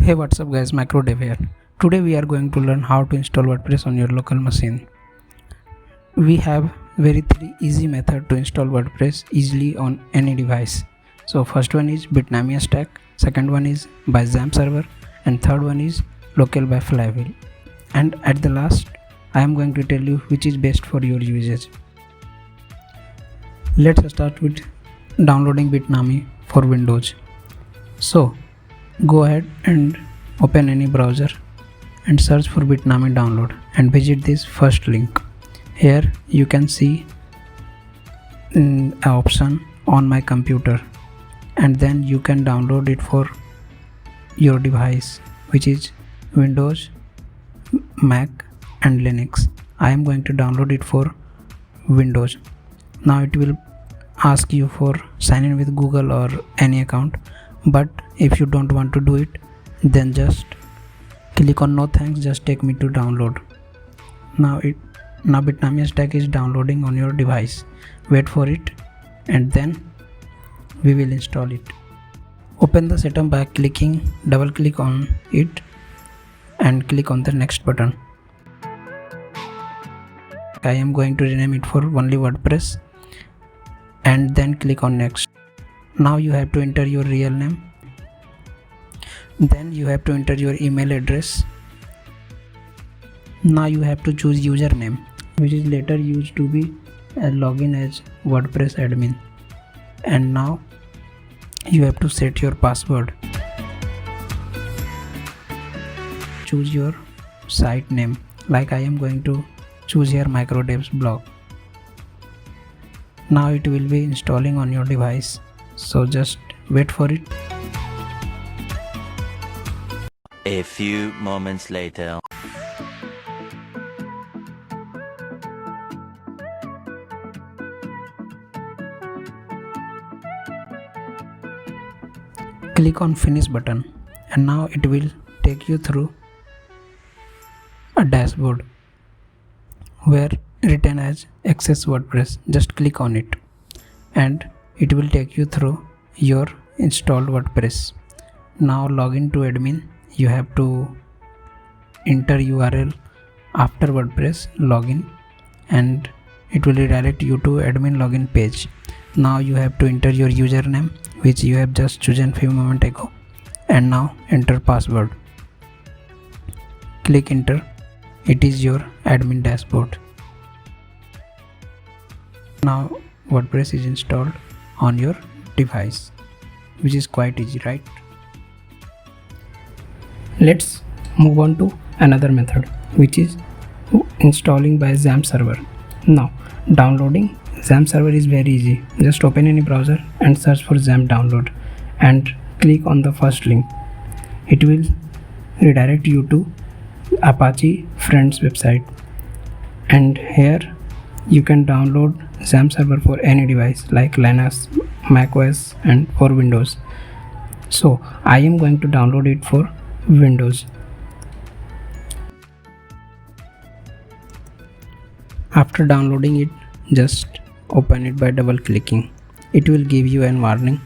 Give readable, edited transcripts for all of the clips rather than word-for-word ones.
Hey, what's up guys, MacroDev here. Today we are going to learn how to install WordPress on your local machine. We have very three easy method to install WordPress easily on any device. So first one is Bitnami Stack, second one is by XAMPP server, and third one is local by Flywheel. And at the last, I am going to tell you which is best for your usage. Let's start with downloading Bitnami for Windows. So go ahead and open any browser and search for Bitnami download and visit this first link. Here you can see an option on my computer, and then you can download it for your device, which is Windows, Mac and Linux. I am going to download it for Windows. Now it will ask you for sign in with Google or any account, but if you don't want to do it, then just click on no thanks, just take me to download. Now Bitnami Stack is downloading on your device. Wait for it and then we will install it. Open the setup by double click on it and click on the next button. I am going to rename it for only WordPress and then click on next. Now you have to enter your real name, then you have to enter your email address. Now you have to choose username, which is later used to be a login as WordPress admin, and now you have to set your password. Choose your site name, like I am going to choose here MacroDev's blog. Now it will be installing on your device, so just wait for it. A few moments later. Click on finish button and now it will take you through a dashboard where written as access WordPress. Just click on it and it will take you through your installed WordPress. Now login to admin. You have to enter URL after WordPress login and it will redirect you to admin login page. Now you have to enter your username, which you have just chosen few moments ago, and now enter password. Click enter. It is your admin dashboard. Now WordPress is installed on your device, which is quite easy, right? Let's move on to another method, which is installing by XAMPP server. Now downloading XAMPP server is very easy. Just open any browser and search for XAMPP download and click on the first link. It will redirect you to Apache Friends website, and here you can download XAMPP server for any device like Linux, macOS and for Windows. So I am going to download it for Windows. After downloading it, just open it by double clicking. It will give you an warning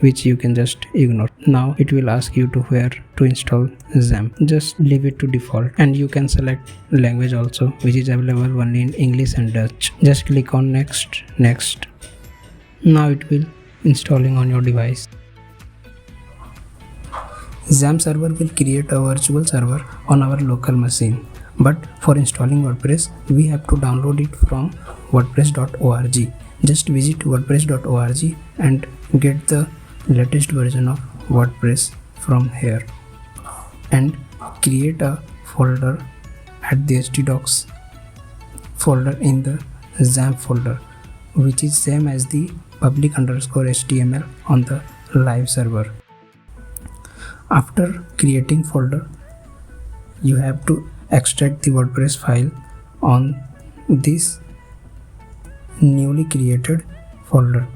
which you can just ignore. Now it will ask you to where to install XAMPP. Just leave it to default, and you can select language also, which is available only in English and Dutch. Just click on next. Now it will installing on your device. XAMPP server will create a virtual server on our local machine, but for installing WordPress we have to download it from wordpress.org. Just visit wordpress.org and get the latest version of WordPress from here and create a folder at the htdocs folder in the XAMPP folder, which is same as the public_html on the live server. After creating folder, you have to extract the WordPress file on this newly created folder.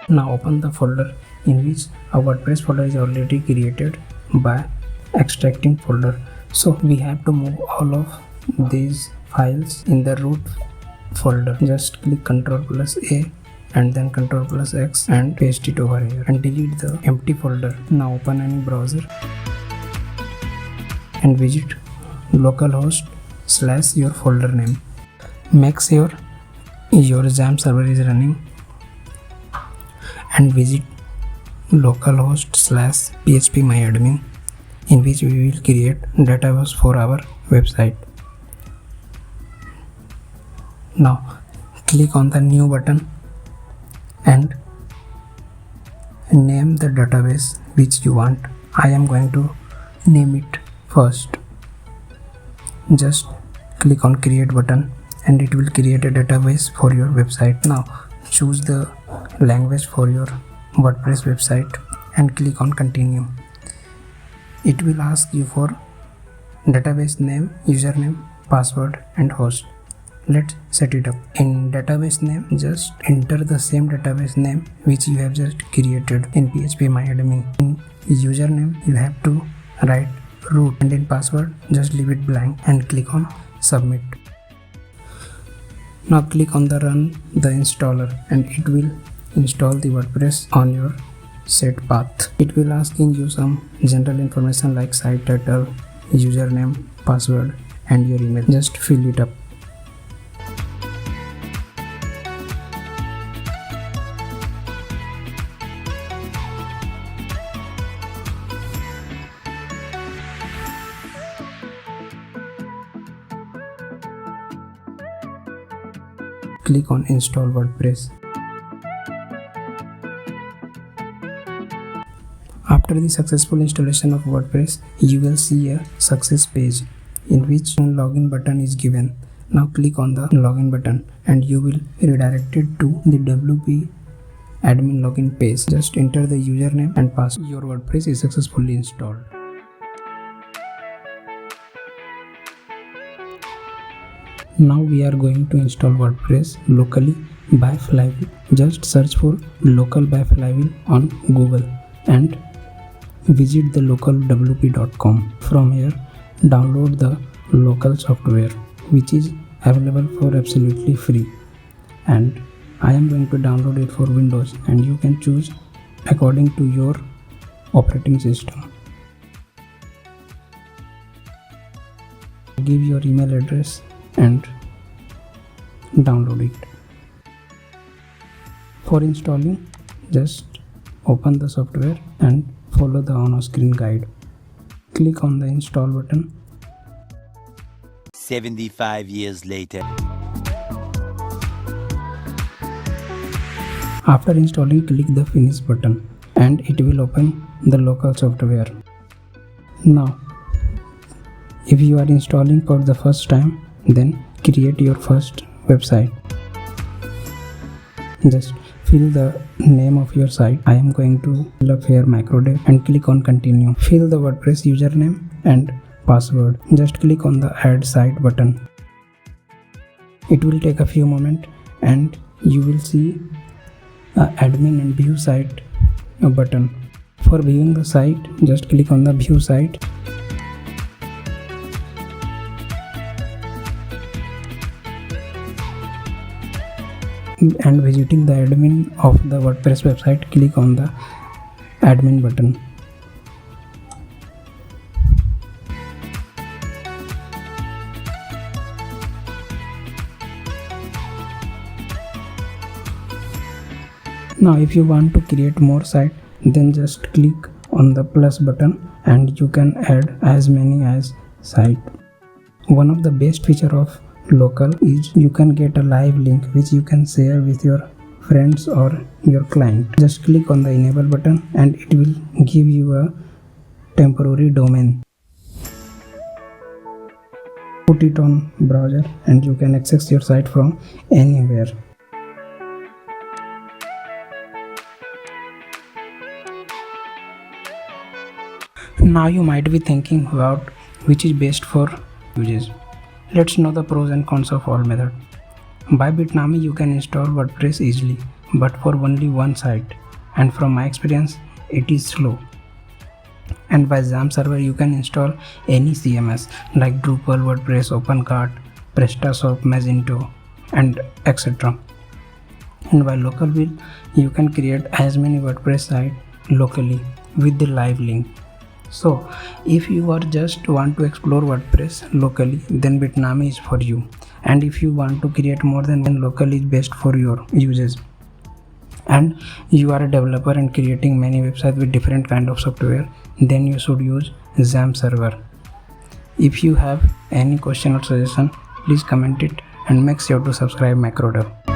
Now open the folder in which a WordPress folder is already created by extracting folder. So we have to move all of these files in the root folder. Just click Ctrl+A and then Ctrl+X and paste it over here and delete the empty folder. Now open any browser and visit localhost / your folder name. Make sure your XAMPP server is running and visit localhost / phpMyAdmin, in which we will create database for our website. Now click on the new button and name the database which you want. I am going to name it first. Just click on create button and it will create a database for your website. Now choose the language for your WordPress website and click on continue. It will ask you for database name, username, password and host. Let's set it up. In database name, just enter the same database name which you have just created in phpMyAdmin. In username, you have to write root, and in password, just leave it blank and click on submit. Now click on the run the installer and it will install the WordPress on your set path. It will asking you some general information like site title, username, password and your email. Just fill it up. Click on install WordPress. After the successful installation of WordPress, you will see a success page in which a login button is given. Now click on the login button and you will redirected to the WP admin login page. Just enter the username and password. Your WordPress is successfully installed. Now we are going to install WordPress locally by Flywheel. Just search for local by Flywheel on Google and visit the localwp.com. From here, download the local software which is available for absolutely free, and I am going to download it for Windows, and you can choose according to your operating system. Give your email address and download it. For installing, just open the software and follow the on-screen guide. Click on the install button. 75 years later. After installing, click the finish button and it will open the local software. Now, if you are installing for the first time, then create your first website. Just fill the name of your site. I am going to fill up here microdev and click on continue. Fill the WordPress username and password. Just click on the add site button. It will take a few moments and you will see admin and view site button. For viewing the site, just click on the view site. And visiting the admin of the WordPress website, click on the admin button. Now if you want to create more site, then just click on the plus button and you can add as many as site. One of the best feature of local is you can get a live link which you can share with your friends or your client. Just click on the enable button and it will give you a temporary domain. Put it on browser and you can access your site from anywhere. Now you might be thinking about which is best for users. Let's know the pros and cons of all methods. By Bitnami you can install WordPress easily, but for only one site, and from my experience it is slow. And by XAMPP server you can install any CMS like Drupal, WordPress, OpenCart, PrestaShop, Magento, and etc. And by local build you can create as many WordPress sites locally with the live link. So if you are just want to explore WordPress locally, then Bitnami is for you. And if you want to create more than one, local is best for your users. And you are a developer and creating many websites with different kind of software, then you should use XAMPP server. If you have any question or suggestion, please comment it and make sure to subscribe MacroDev.